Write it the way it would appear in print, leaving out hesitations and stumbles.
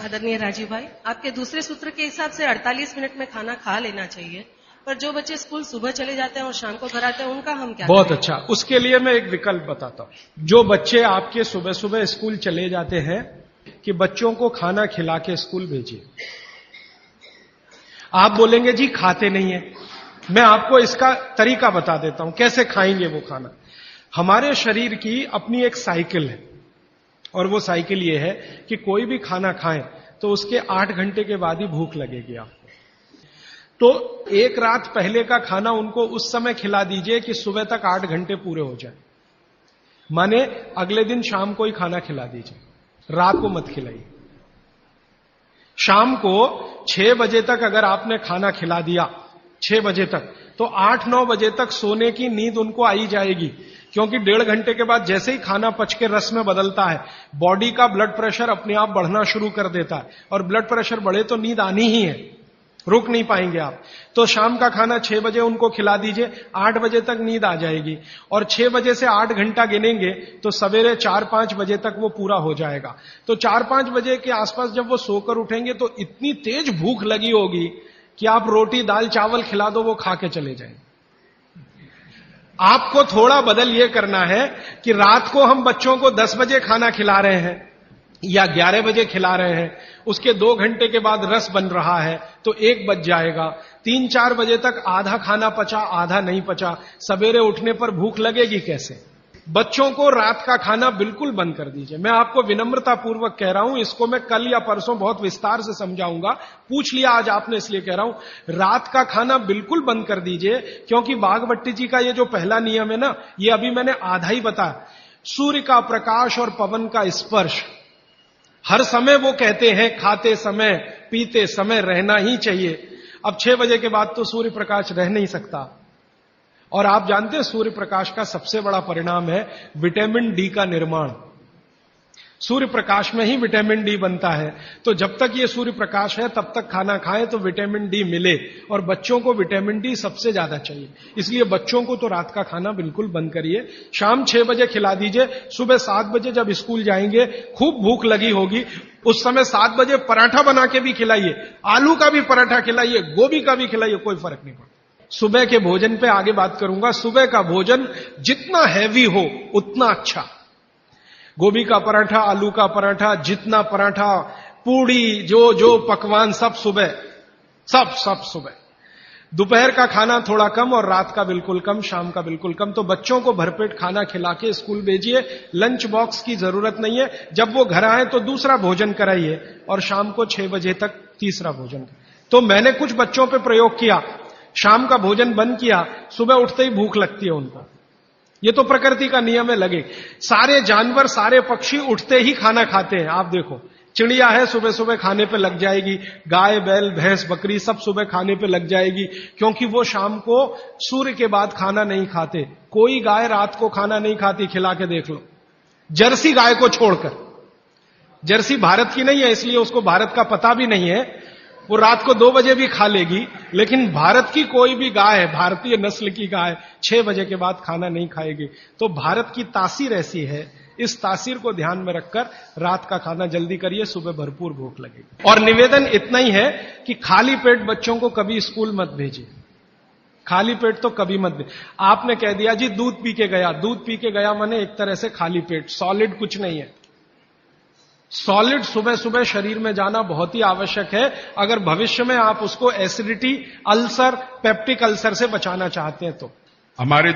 आदरणीय राजीव भाई, आपके दूसरे सूत्र के हिसाब से 48 मिनट में खाना खा लेना चाहिए, पर जो बच्चे स्कूल सुबह चले जाते हैं और शाम को घर आते हैं उनका हम क्या बहुत करें? अच्छा। उसके लिए मैं एक विकल्प बताता हूं। जो बच्चे आपके सुबह सुबह स्कूल चले जाते हैं कि बच्चों को खाना खिला के स्कूल भेजिए। आप बोलेंगे जी खाते नहीं है, मैं आपको इसका तरीका बता देता हूं कैसे खाएंगे वो खाना। हमारे शरीर की अपनी एक साइकिल है और वो साइकिल ये है कि कोई भी खाना खाएं तो उसके 8 घंटे के बाद ही भूख लगेगी आपको। तो एक रात पहले का खाना उनको उस समय खिला दीजिए कि सुबह तक 8 घंटे पूरे हो जाए। माने अगले दिन शाम को ही खाना खिला दीजिए, रात को मत खिलाइए। शाम को 6 बजे तक अगर आपने खाना खिला दिया, 6 बजे तक, तो 8-9 बजे तक सोने की नींद उनको आई जाएगी, क्योंकि 1.5 घंटे के बाद जैसे ही खाना पच के रस में बदलता है, बॉडी का ब्लड प्रेशर अपने आप बढ़ना शुरू कर देता है, और ब्लड प्रेशर बढ़े तो नींद आनी ही है, रुक नहीं पाएंगे आप। तो शाम का खाना 6 बजे उनको खिला दीजिए, 8 बजे तक नींद आ जाएगी, और 6 बजे से 8 घंटा गिनेंगे तो सवेरे 4-5 बजे तक वो पूरा हो जाएगा। तो 4-5 बजे के आसपास जब वो सोकर उठेंगे तो इतनी तेज भूख लगी होगी कि आप रोटी दाल चावल खिला दो वो खा के चले जाएंगे। आपको थोड़ा बदल ये करना है कि रात को हम बच्चों को 10 बजे खाना खिला रहे हैं या 11 बजे खिला रहे हैं, उसके 2 घंटे के बाद रस बन रहा है तो 1 बज जाएगा। 3-4 बजे तक आधा खाना पचा आधा नहीं पचा, सवेरे उठने पर भूख लगेगी कैसे? बच्चों को रात का खाना बिल्कुल बंद कर दीजिए। मैं आपको विनम्रता पूर्वक कह रहा हूं, इसको मैं कल या परसों बहुत विस्तार से समझाऊंगा, पूछ लिया आज आपने इसलिए कह रहा हूं। रात का खाना बिल्कुल बंद कर दीजिए, क्योंकि बागवट्टी जी का ये जो पहला नियम है ना, ये अभी मैंने आधा ही बताया। सूर्य का प्रकाश और पवन का स्पर्श हर समय वो कहते हैं खाते समय पीते समय रहना ही चाहिए। अब 6 बजे के बाद तो सूर्य प्रकाश रह नहीं सकता, और आप जानते हैं सूर्य प्रकाश का सबसे बड़ा परिणाम है विटामिन डी का निर्माण। सूर्य प्रकाश में ही विटामिन डी बनता है, तो जब तक ये सूर्य प्रकाश है तब तक खाना खाएं तो विटामिन डी मिले, और बच्चों को विटामिन डी सबसे ज्यादा चाहिए। इसलिए बच्चों को तो रात का खाना बिल्कुल बंद करिए, शाम 6 बजे खिला दीजिए। सुबह 7 बजे जब स्कूल जाएंगे खूब भूख लगी होगी, उस समय 7 बजे पराठा बना के भी खिलाइए, आलू का भी पराठा खिलाइए, गोभी का भी खिलाइए, कोई फर्क नहीं पड़ता। सुबह के भोजन पे आगे बात करूंगा। सुबह का भोजन जितना हैवी हो उतना अच्छा। गोभी का पराठा, आलू का पराठा, जितना पराठा, पूड़ी, जो पकवान सब सुबह, सब सुबह। दोपहर का खाना थोड़ा कम और रात का बिल्कुल कम, शाम का बिल्कुल कम। तो बच्चों को भरपेट खाना खिला के स्कूल भेजिए। लंच बॉक्स की जरूरत नहीं है। जब वो घर आए तो दूसरा भोजन कराइए, और शाम को 6 बजे तक तीसरा भोजन। तो मैंने कुछ बच्चों पे प्रयोग किया, शाम का भोजन बंद किया, सुबह उठते ही भूख लगती है उनको। ये तो प्रकृति का नियम है, लगे। सारे जानवर, सारे पक्षी उठते ही खाना खाते हैं। आप देखो, चिड़िया है सुबह सुबह खाने पे लग जाएगी, गाय बैल भैंस बकरी सब सुबह खाने पे लग जाएगी, क्योंकि वो शाम को सूर्य के बाद खाना नहीं खाते। कोई गाय रात को खाना नहीं खाती, खिला के देख लो, जर्सी गाय को छोड़कर। जर्सी भारत की नहीं है, इसलिए उसको भारत का पता भी नहीं है, वो रात को 2 बजे भी खा लेगी। लेकिन भारत की कोई भी गाय, भारतीय नस्ल की गाय 6 बजे के बाद खाना नहीं खाएगी। तो भारत की तासीर ऐसी है, इस तासीर को ध्यान में रखकर रात का खाना जल्दी करिए, सुबह भरपूर भूख लगेगी। और निवेदन इतना ही है कि खाली पेट बच्चों को कभी स्कूल मत भेजिए। खाली पेट तो कभी मत भेजिए। आपने कह दिया जी दूध पी के गया, दूध पी के गया माने एक तरह से खाली पेट, सॉलिड कुछ नहीं है। सॉलिड सुबह सुबह शरीर में जाना बहुत ही आवश्यक है, अगर भविष्य में आप उसको एसिडिटी, अल्सर, पेप्टिक अल्सर से बचाना चाहते हैं तो। हमारे